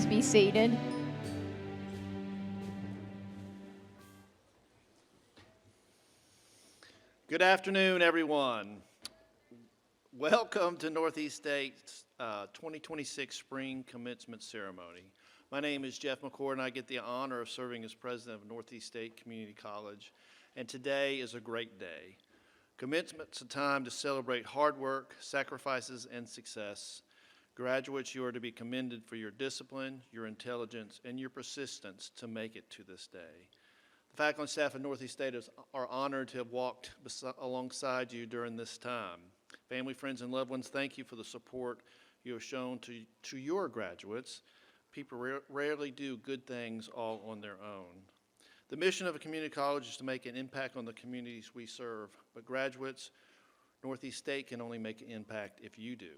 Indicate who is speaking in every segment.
Speaker 1: be seated.
Speaker 2: Good afternoon, everyone. Welcome to Northeast State's 2026 Spring Commencement Ceremony. My name is Jeff McCord, and I get the honor of serving as president of Northeast State Community College, and today is a great day. Commencement's a time to celebrate hard work, sacrifices, and success. Graduates, you are to be commended for your discipline, your intelligence, and your persistence to make it to this day. The faculty and staff of Northeast State are honored to have walked alongside you during this time. Family, friends, and loved ones, thank you for the support you have shown to your graduates. People rarely do good things all on their own. The mission of a community college is to make an impact on the communities we serve, but graduates, Northeast State can only make an impact if you do.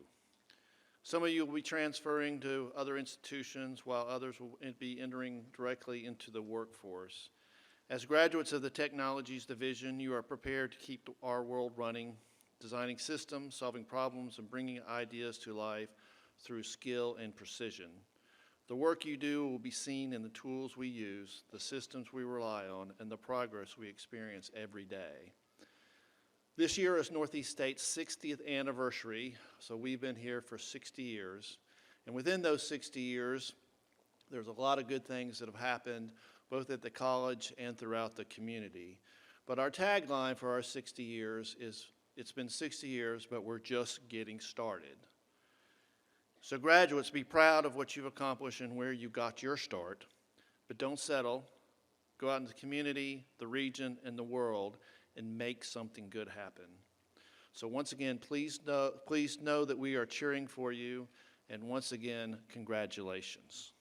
Speaker 2: Some of you will be transferring to other institutions, while others will be entering directly into the workforce. As graduates of the Technologies Division, you are prepared to keep our world running, designing systems, solving problems, and bringing ideas to life through skill and precision. The work you do will be seen in the tools we use, the systems we rely on, and the progress we experience every day. This year is Northeast State's 60th anniversary, so we've been here for 60 years. And within those 60 years, there's a lot of good things that have happened, both at the college and throughout the community. But our tagline for our 60 years is, it's been 60 years, but we're just getting started. So graduates, be proud of what you've accomplished and where you got your start, but don't settle. Go out in the community, the region, and the world and make something good happen. So once again, please know that we are cheering for you, and once again, congratulations.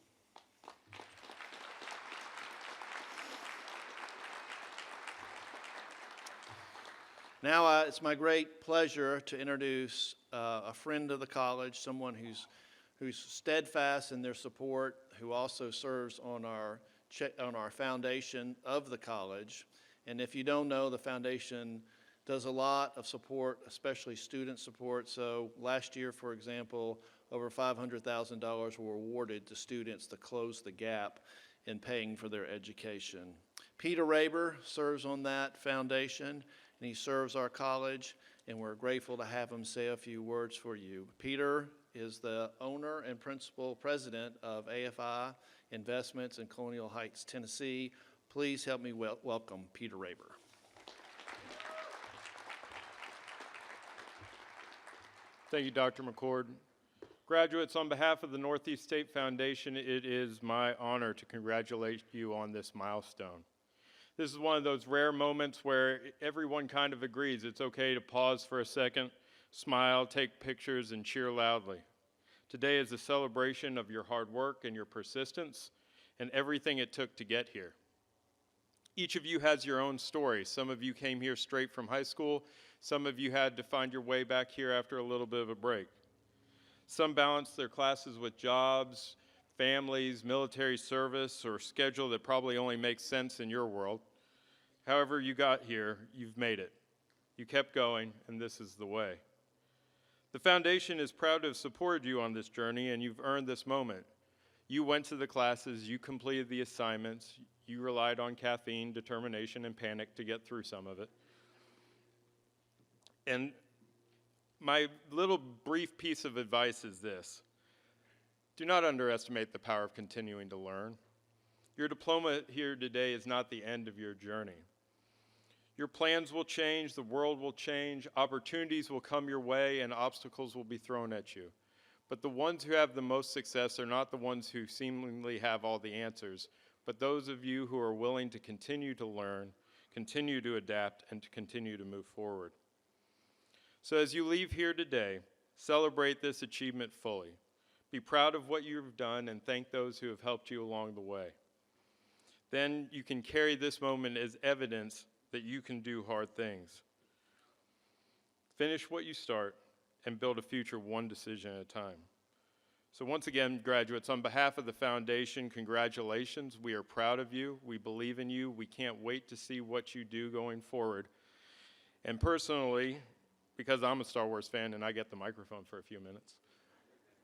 Speaker 2: Now it's my great pleasure to introduce a friend of the college, someone who's steadfast in their support, who also serves on our foundation of the college. And if you don't know, the foundation does a lot of support, especially student support. So last year, for example, over $500,000 were awarded to students to close the gap in paying for their education. Peter Raber serves on that foundation, and he serves our college, and we're grateful to have him say a few words for you. Peter is the owner and principal president of AFI Investments in Colonial Heights, Tennessee. Please help me welcome Peter Raber.
Speaker 3: Thank you, Dr. McCord. Graduates, on behalf of the Northeast State Foundation, it is my honor to congratulate you on this milestone. This is one of those rare moments where everyone kind of agrees it's okay to pause for a second, smile, take pictures, and cheer loudly. Today is a celebration of your hard work and your persistence and everything it took to get here. Each of you has your own story. Some of you came here straight from high school. Some of you had to find your way back here after a little bit of a break. Some balanced their classes with jobs, families, military service, or schedule that probably only makes sense in your world. However you got here, you've made it. You kept going, and this is the way. The foundation is proud to have supported you on this journey, and you've earned this moment. You went to the classes, you completed the assignments, you relied on caffeine, determination, and panic to get through some of it. And my little brief piece of advice is this: do not underestimate the power of continuing to learn. Your diploma here today is not the end of your journey. Your plans will change, the world will change, opportunities will come your way, and obstacles will be thrown at you. But the ones who have the most success are not the ones who seemingly have all the answers, but those of you who are willing to continue to learn, continue to adapt, and to continue to move forward. So as you leave here today, celebrate this achievement fully. Be proud of what you've done and thank those who have helped you along the way. Then you can carry this moment as evidence that you can do hard things. Finish what you start and build a future one decision at a time. So once again, graduates, on behalf of the foundation, congratulations. We are proud of you. We believe in you. We can't wait to see what you do going forward. And personally, because I'm a Star Wars fan and I get the microphone for a few minutes,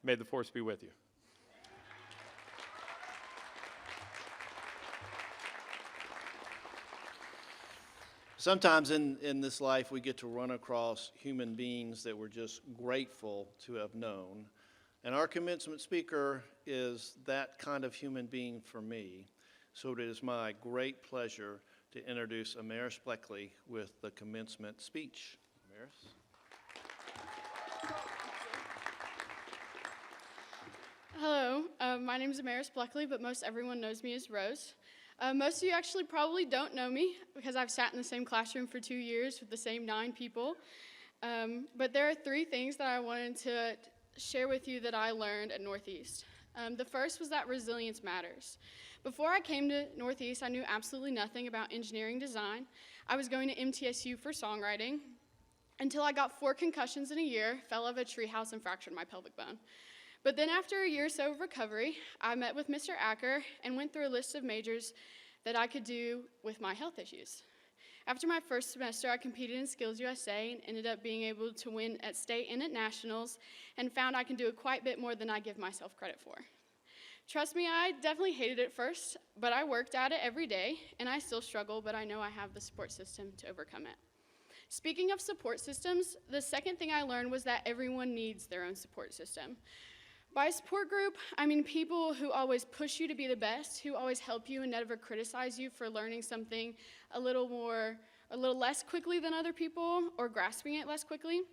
Speaker 3: may the Force be with you.
Speaker 2: Sometimes in this life, we get to run across human beings that we're just grateful to have known. And our commencement speaker is that kind of human being for me. So it is my great pleasure to introduce Amaris Bleckley with the commencement speech. Amaris?
Speaker 1: Hello, my name is Amaris Bleckley, but most everyone knows me as Rose. Most of you actually probably don't know me because I've sat in the same classroom for 2 years with the same 9 people. But there are 3 things that I wanted to share with you that I learned at Northeast. The first was that resilience matters. Before I came to Northeast, I knew absolutely nothing about engineering design. I was going to MTSU for songwriting until I got 4 concussions in a year, fell out of a treehouse, and fractured my pelvic bone. But then after a year or so of recovery, I met with Mr. Acker and went through a list of majors that I could do with my health issues. After my first semester, I competed in Skills USA and ended up being able to win at state and at nationals, and found I can do quite a bit more than I give myself credit for. Trust me, I definitely hated it first, but I worked at it every day, and I still struggle, but I know I have the support system to overcome it. Speaking of support systems, the second thing I learned was that everyone needs their own support system. By support group, I mean people who always push you to be the best, who always help you and never criticize you for learning something a little less quickly than other people or grasping it less quickly.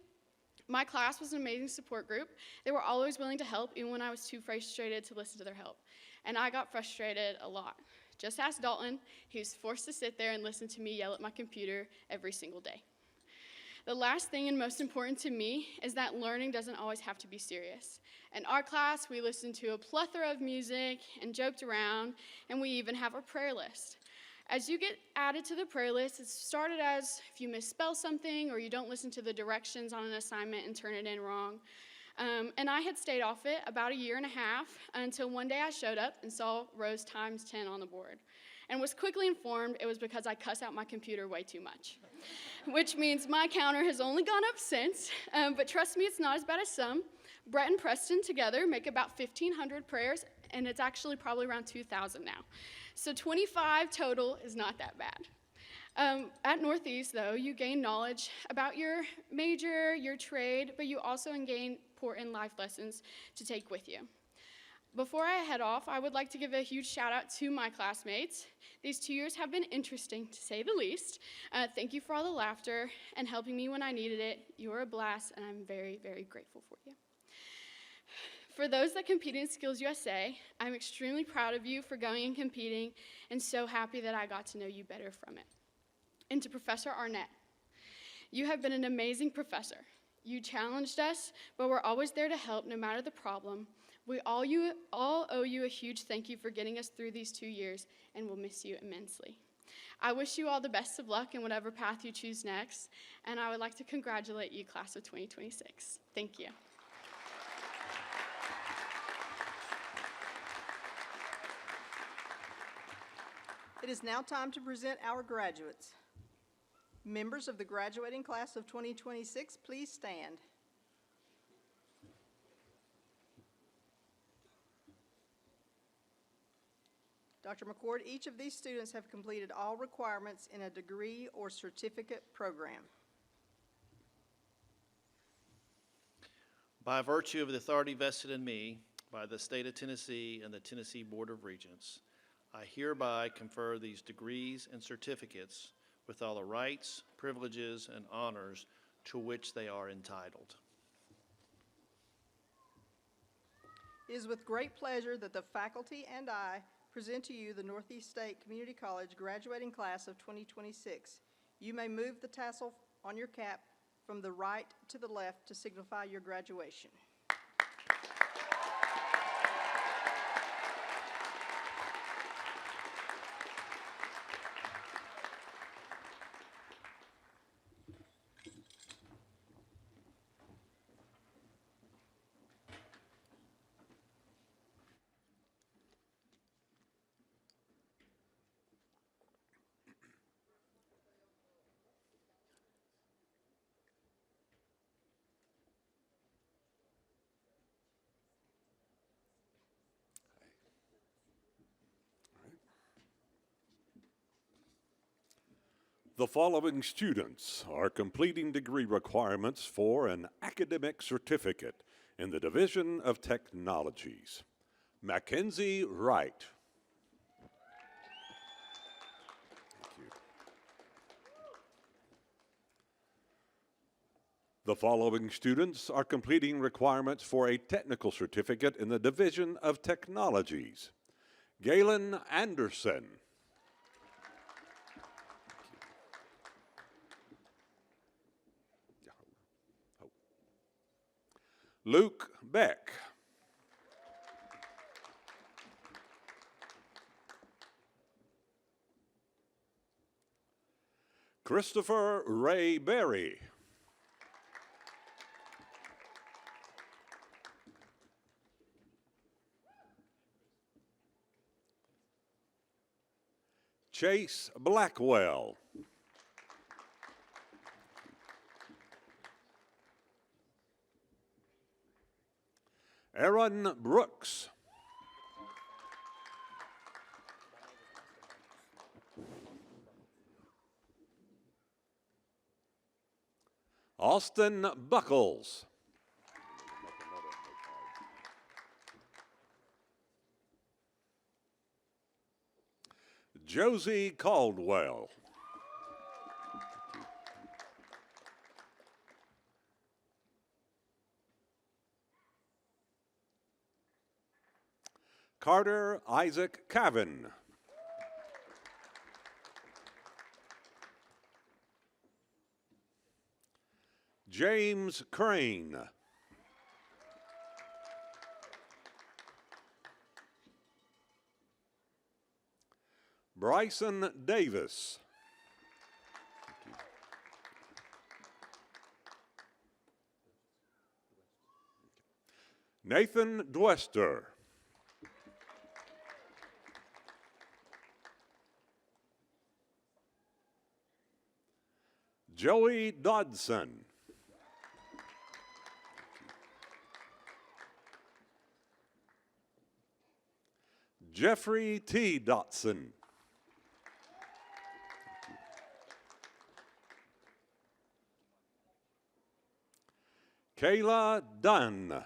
Speaker 1: My class was an amazing support group. They were always willing to help even when I was too frustrated to listen to their help. And I got frustrated a lot. Just ask Dalton. He was forced to sit there and listen to me yell at my computer every single day. The last thing and most important to me is that learning doesn't always have to be serious. In our class, we listened to a plethora of music and joked around, and we even have a prayer list. As you get added to the prayer list, it started as if you misspell something or you don't listen to the directions on an assignment and turn it in wrong. And I had stayed off it about a year and a half until one day I showed up and saw Rose times 10 on the board, and was quickly informed it was because I cuss out my computer way too much. Which means my counter has only gone up since, but trust me, it's not as bad as some. Brett and Preston together make about 1,500 prayers, and it's actually probably around 2,000 now. So 25 total is not that bad. At Northeast, though, you gain knowledge about your major, your trade, but you also gain important life lessons to take with you. Before I head off, I would like to give a huge shout out to my classmates. These 2 years have been interesting, to say the least. Thank you for all the laughter and helping me when I needed it. You are a blast, and I'm very, very grateful for you. For those that compete in Skills USA, I'm extremely proud of you for going and competing, and so happy that I got to know you better from it. And to Professor Arnett, you have been an amazing professor. You challenged us, but we're always there to help no matter the problem. We all owe you a huge thank you for getting us through these 2 years, and we'll miss you immensely. I wish you all the best of luck in whatever path you choose next, and I would like to congratulate you, class of 2026. Thank you.
Speaker 4: It is now time to present our graduates. Members of the graduating class of 2026, please stand. Dr. McCord, each of these students have completed all requirements in a degree or certificate program.
Speaker 2: By virtue of the authority vested in me by the state of Tennessee and the Tennessee Board of Regents, I hereby confer these degrees and certificates with all the rights, privileges, and honors to which they are entitled.
Speaker 4: It is with great pleasure that the faculty and I present to you the Northeast State Community College graduating class of 2026. You may move the tassel on your cap from the right to the left to signify your graduation.
Speaker 5: The following students are completing degree requirements for an academic certificate in the Division of Technologies. Mackenzie Wright. Thank you. The following students are completing requirements for a technical certificate in the Division of Technologies. Galen Anderson. Luke Beck. Christopher Ray Berry. Chase Blackwell. Aaron Brooks. Austin Buckles. Josie Caldwell. Carter Isaac Cavan. James Crane. Bryson Davis. Nathan Dwester. Joey Dodson. Jeffrey T. Dotson. Kayla Dunn.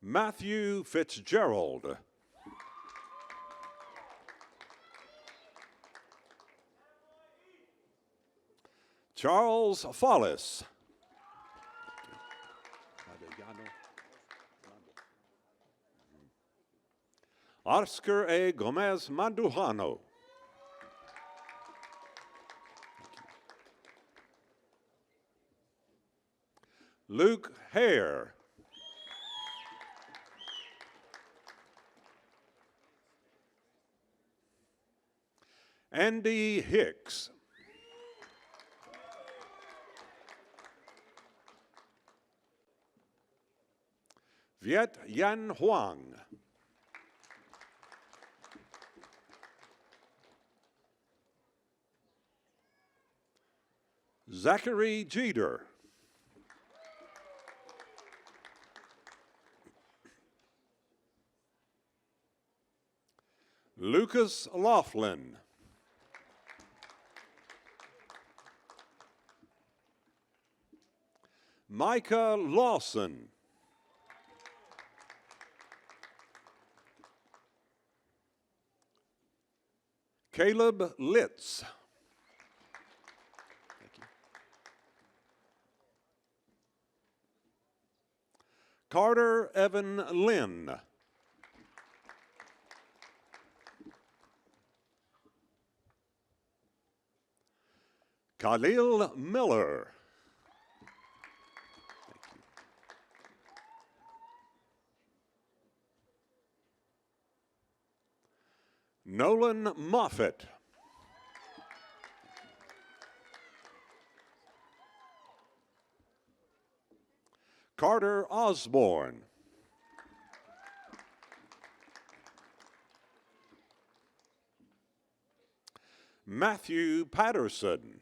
Speaker 5: Matthew Fitzgerald. Charles Follis. Oscar A. Gomez Mandujano. Luke Hare. Andy Hicks. Viet Yan Huang. Zachary Jeter. Lucas Laughlin. Micah Lawson. Caleb Litz. Carter Evan Lynn. Khalil Miller. Nolan Moffett. Carter Osborne. Matthew Patterson.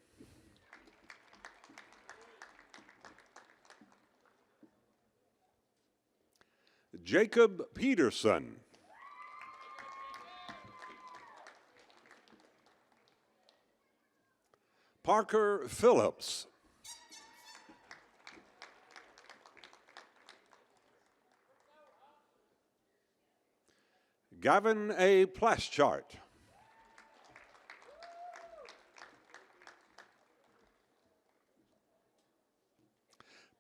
Speaker 5: Jacob Peterson. Parker Phillips. Gavin A. Plaschart.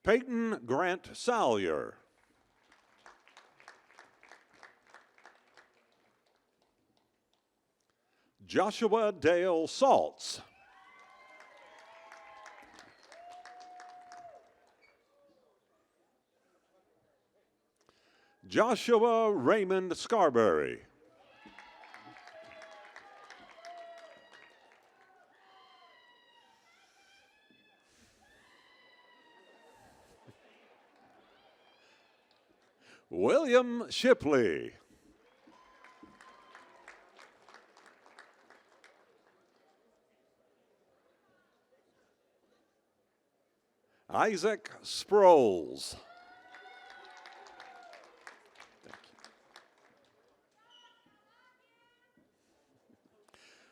Speaker 5: Peyton Grant Salyer. Joshua Dale Saltz. Joshua Raymond Scarberry. William Shipley. Isaac Sproles.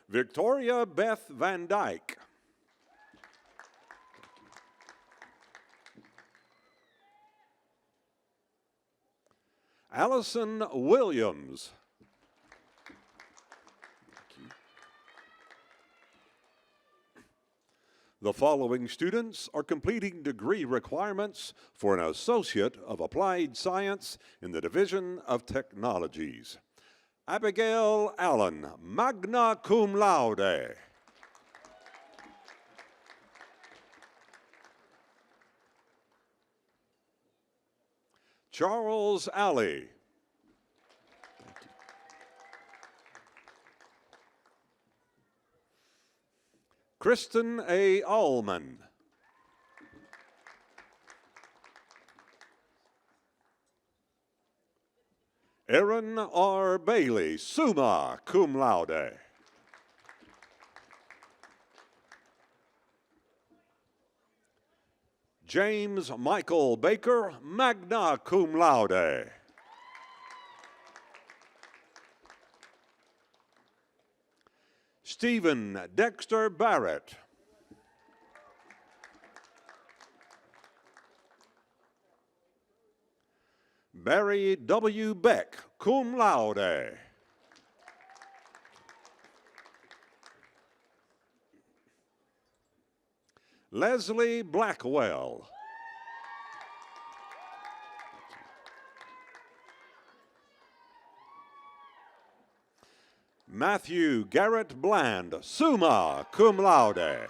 Speaker 5: Victoria Beth Van Dyke. Allison Williams. The following students are completing degree requirements for an Associate of Applied Science in the Division of Technologies. Abigail Allen, magna cum laude. Charles Alley. Kristen A. Allman. Aaron R. Bailey, summa cum laude. James Michael Baker, magna cum laude. Stephen Dexter Barrett. Barry W. Beck, cum laude. Leslie Blackwell. Matthew Garrett Bland, summa cum laude.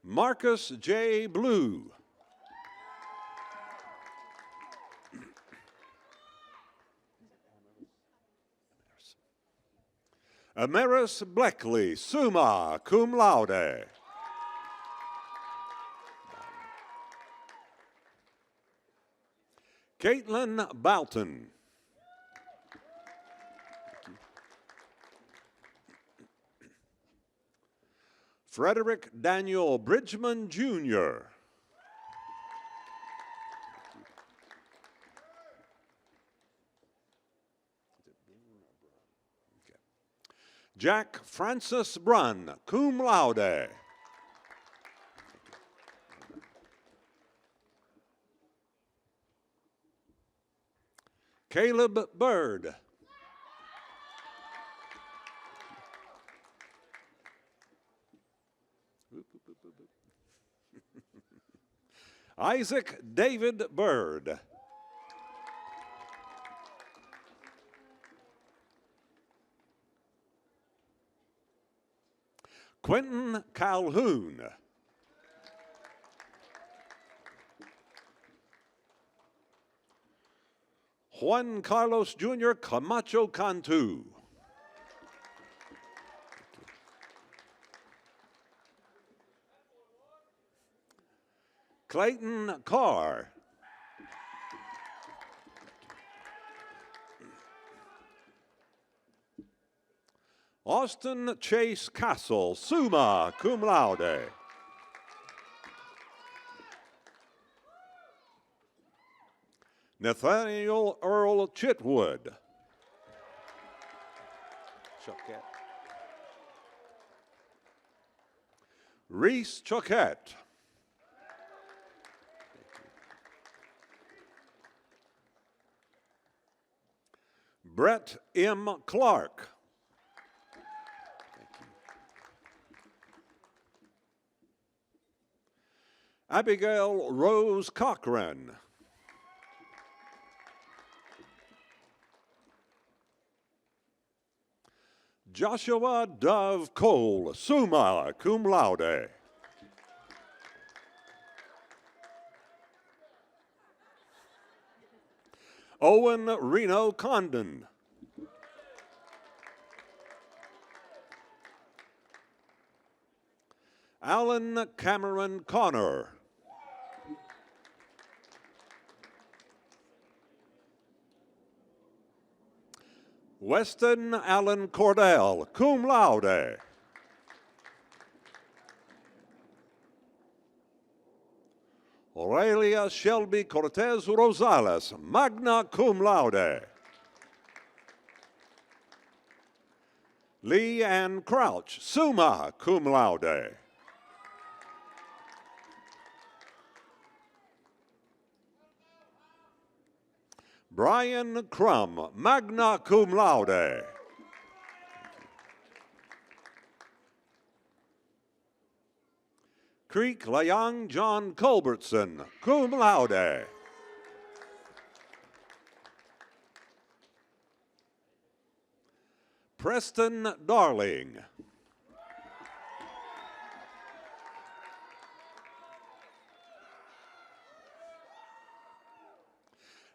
Speaker 5: Marcus J. Blue. Amaris Bleckley, summa cum laude. Caitlin Boughton. Frederick Daniel Bridgman, Jr. Jack Francis Brunn, cum laude. Caleb Bird. Isaac David Bird. Quentin Calhoun. Juan Carlos Jr. Camacho Cantu. Clayton Carr. Austin Chase Castle, summa cum laude. Nathaniel Earl Chitwood. Choquette. Reese Choquette. Brett M. Clark. Abigail Rose Cochran. Joshua Dove Cole, summa cum laude. Owen Reno Condon. Alan Cameron Connor. Weston Allen Cordell, cum laude. Aurelia Shelby Cortez Rosales, magna cum laude. Lee Ann Crouch, summa cum laude. Brian Crum, magna cum laude. Creek Layang John Culbertson, cum laude. Preston Darling.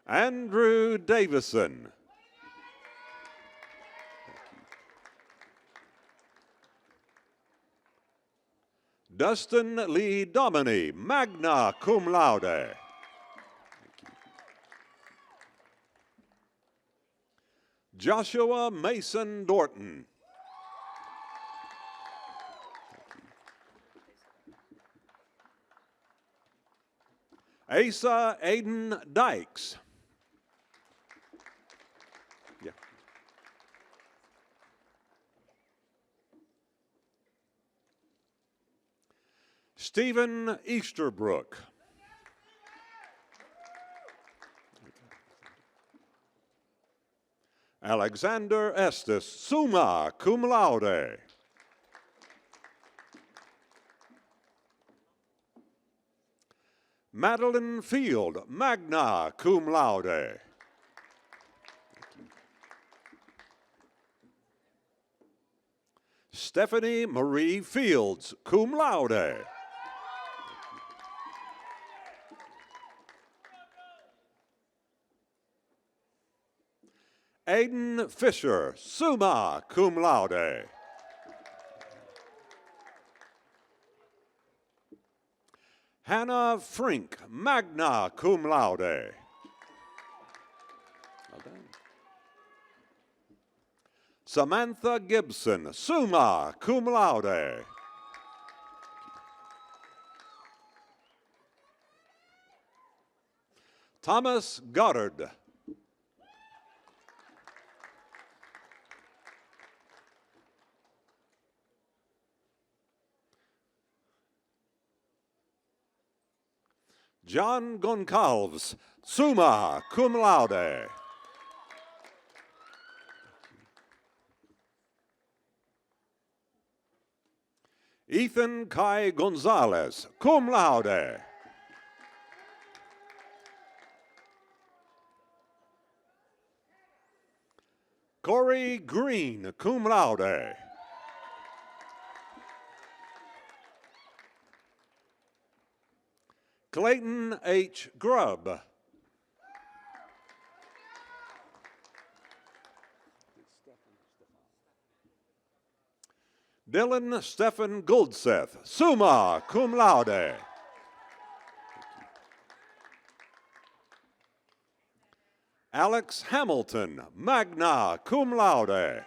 Speaker 5: Andrew Davison. Dustin Lee Dominy, magna cum laude. Joshua Mason Dorton. Asa Aiden Dykes. Yeah. Stephen Easterbrook. Alexander Estes, summa cum laude. Madeline Field, magna cum laude. Stephanie Marie Fields, cum laude. Aiden Fisher, summa cum laude. Hannah Frink, magna cum laude. Well done. Samantha Gibson, summa cum laude. Thomas Goddard. John Goncalves, summa cum laude. Ethan Kai Gonzalez, cum laude. Corey Green, cum laude. Clayton H. Grubb. Dylan Stephen Goldseth, summa cum laude. Alex Hamilton, magna cum laude.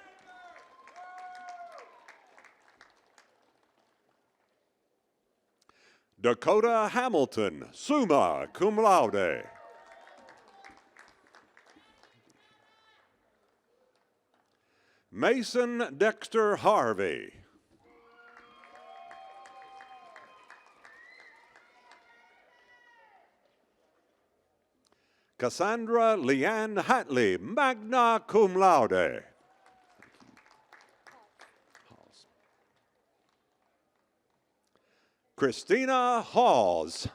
Speaker 5: Dakota Hamilton, summa cum laude. Mason Dexter Harvey. Cassandra Leanne Hatley, magna cum laude. Christina Hawes.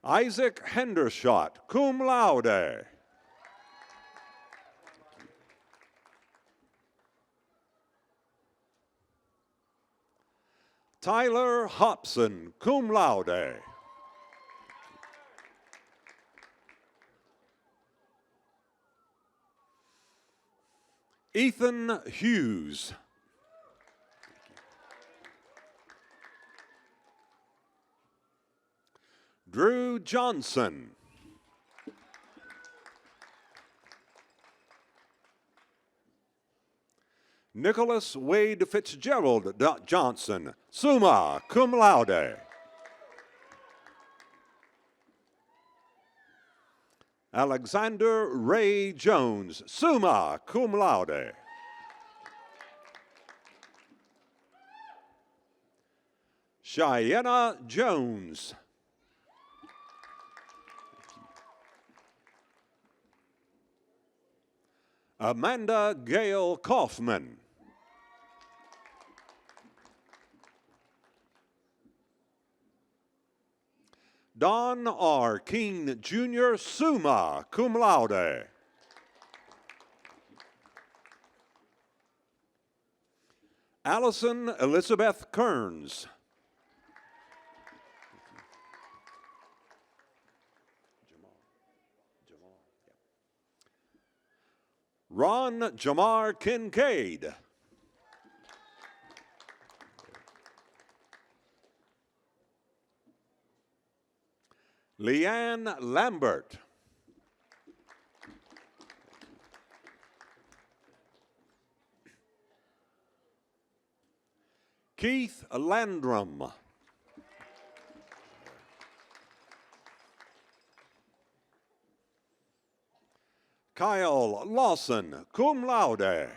Speaker 5: Isaac Hendershot, cum laude. Tyler Hobson, cum laude. Ethan Hughes. Drew Johnson. Nicholas Wade Fitzgerald Johnson, summa cum laude. Alexander Ray Jones, summa cum laude. Cheyenne Jones. Amanda Gail Kaufman. Don R. King, Jr., summa cum laude. Allison Elizabeth Kearns. Ron Jamar Kincaid. Leanne Lambert. Keith Landrum. Kyle Lawson, cum laude.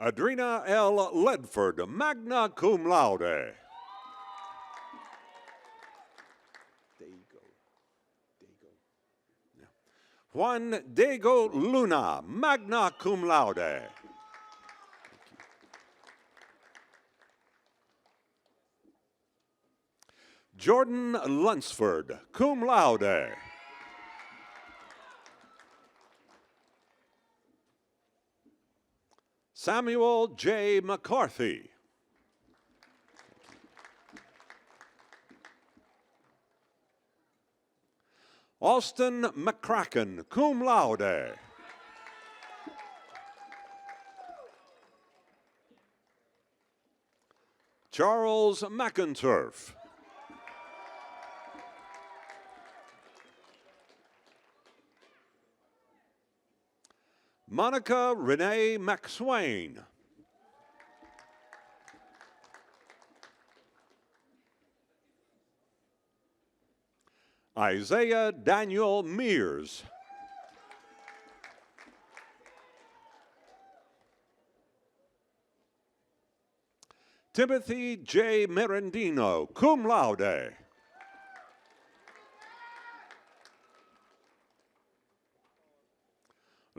Speaker 5: Adrena L. Ledford, magna cum laude. There you go. Yeah. Juan Diego Luna, magna cum laude. Jordan Lunsford, cum laude. Samuel J. McCarthy. Austin McCracken, cum laude. Charles McInturf. Monica Renee McSwain. Isaiah Daniel Mears. Timothy J. Merendino, cum laude.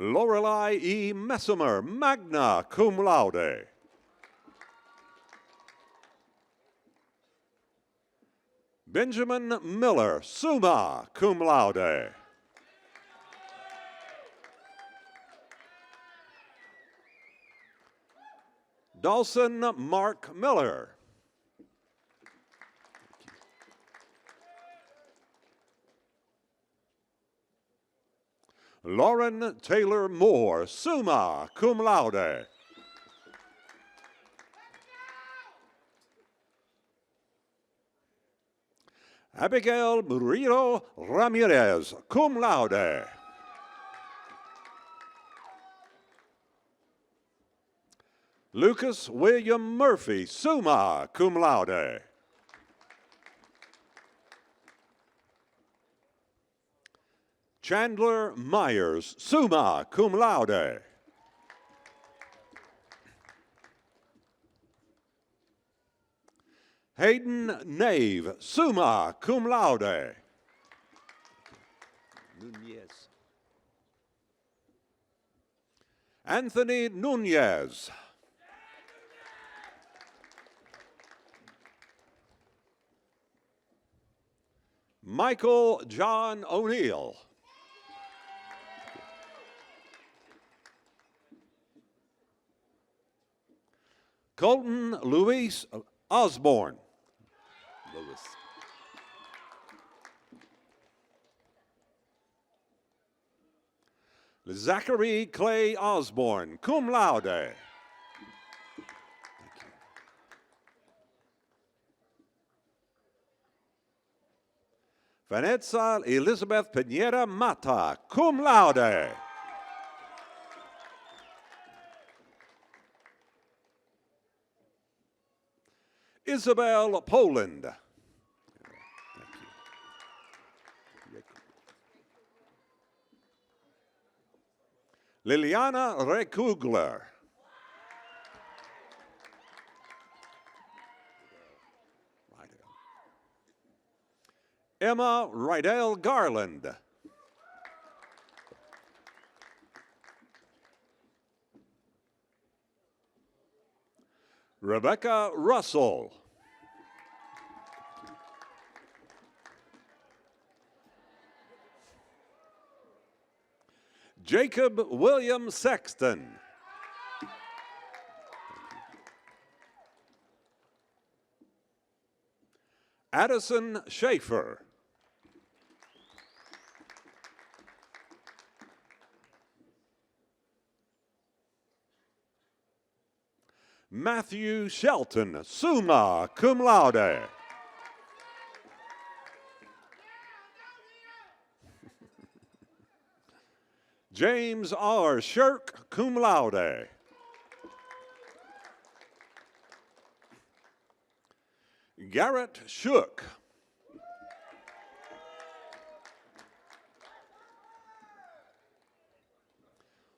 Speaker 5: Lorelei E. Messimer, magna cum laude. Benjamin Miller, summa cum laude. Dawson Mark Miller. Lauren Taylor Moore, summa cum laude. Abigail Murillo Ramirez, cum laude. Lucas William Murphy, summa cum laude. Chandler Myers, summa cum laude. Hayden Nave, summa cum laude. Nunez. Anthony Nunez. Michael John O'Neill. Colton Luis Osborne. Lewis. Zachary Clay Osborne, cum laude. Vanessa Elizabeth Pineda Mata, cum laude. Isabel Poland. Liliana Rekugler. Emma Rydell Garland. Rebecca Russell. Jacob William Sexton. Addison Schaefer. Matthew Shelton, summa cum laude. James R. Shirk, cum laude. Garrett Shook.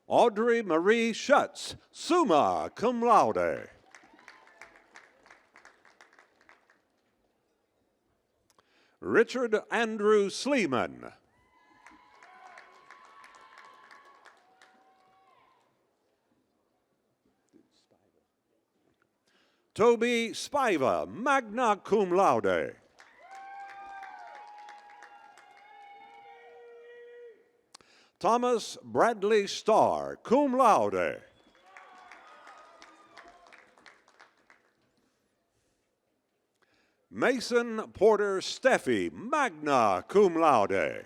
Speaker 5: Audrey Marie Schutz, summa cum laude. Richard Andrew Sleeman. Toby Spiva, magna cum laude. Thomas Bradley Starr, cum laude. Mason Porter Steffi, magna cum laude.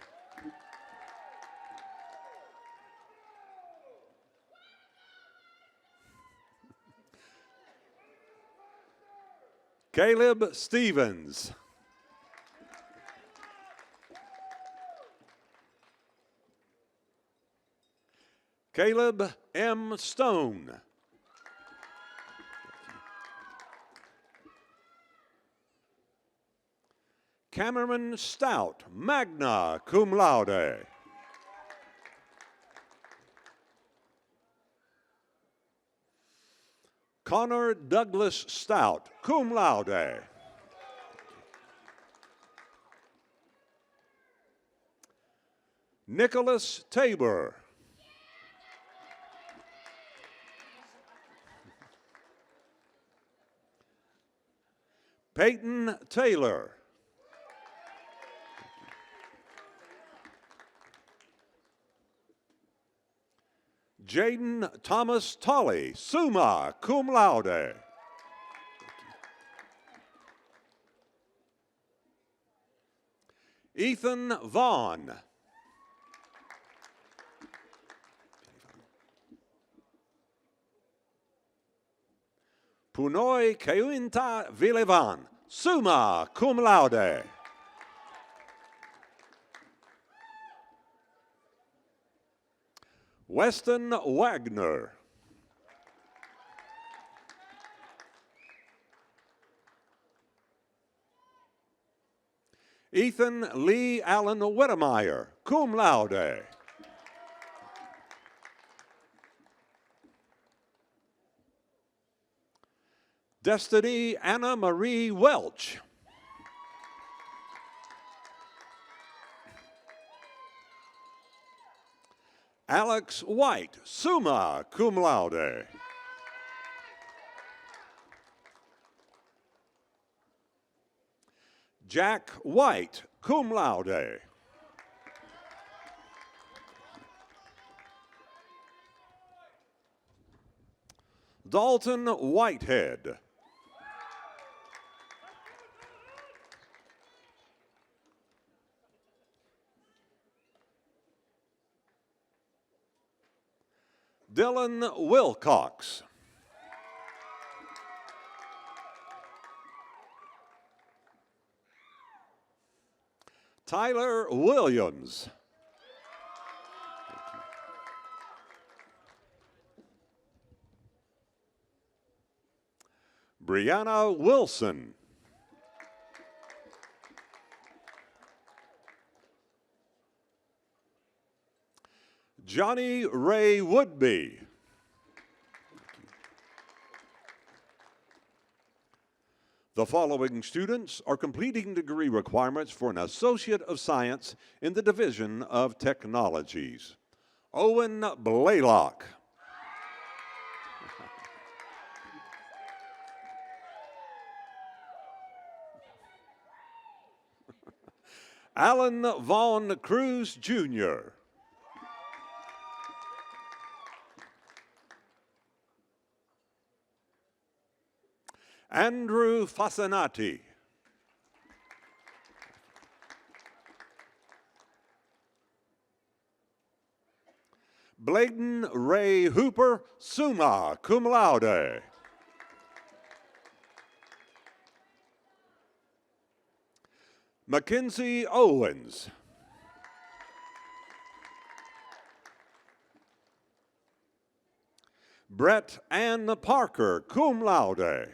Speaker 5: Caleb Stevens. Caleb M. Stone. Cameron Stout, magna cum laude. Connor Douglas Stout, cum laude. Nicholas Tabor. Peyton Taylor. Jaden Thomas Tolley, summa cum laude. Ethan Vaughn. Punoi Keuinta Vilevan, summa cum laude. Weston Wagner. Ethan Lee Allen Whittemeyer, cum laude. Destiny Anna Marie Welch. Alex White, summa cum laude. Jack White, cum laude. Dalton Whitehead. Dylan Wilcox. Tyler Williams. Brianna Wilson. Johnny Ray Woodby. The following students are completing degree requirements for an Associate of Science in the Division of Technologies. Owen Blaylock. Alan Vaughn Cruz, Jr. Andrew Fascinati. Bladen Ray Hooper, summa cum laude. Mackenzie Owens. Brett Ann Parker, cum laude.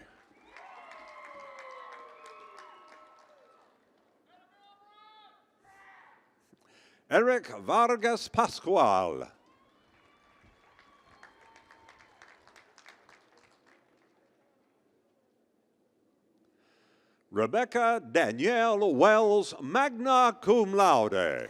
Speaker 5: Eric Vargas Pascual. Rebecca Danielle Wells, magna cum laude.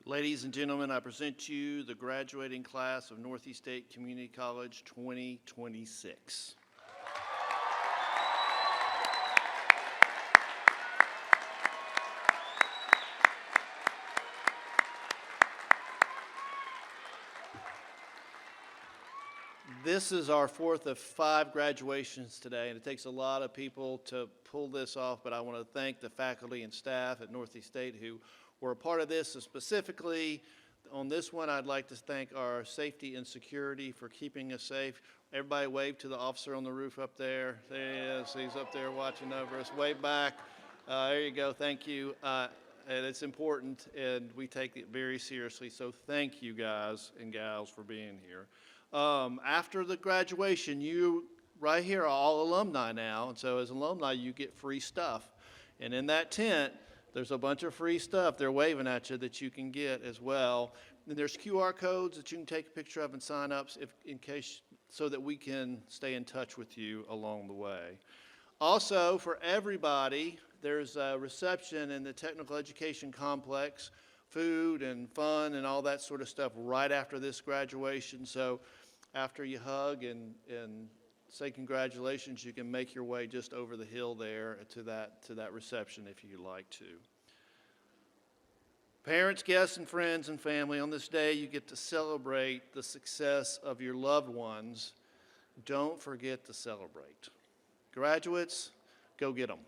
Speaker 2: Ladies and gentlemen, I present you the graduating class of Northeast State Community College 2026. This is our fourth of 5 graduations today, and it takes a lot of people to pull this off, but I want to thank the faculty and staff at Northeast State who were a part of this. And specifically on this one, I'd like to thank our safety and security for keeping us safe. Everybody wave to the officer on the roof up there. There he is. He's up there watching over us. Wave back. There you go. Thank you. And it's important, and we take it very seriously. So thank you guys and gals for being here. After the graduation, you right here are all alumni now, and so as alumni, you get free stuff. And in that tent, there's a bunch of free stuff they're waving at you that you can get as well. And there's QR codes that you can take a picture of and sign up in case, so that we can stay in touch with you along the way. Also, for everybody, there's a reception in the Technical Education Complex, food and fun and all that sort of stuff right after this graduation. So after you hug and say congratulations, you can make your way just over the hill there to that reception if you'd like to. Parents, guests, and friends and family, on this day you get to celebrate the success of your loved ones. Don't forget to celebrate. Graduates, go get them.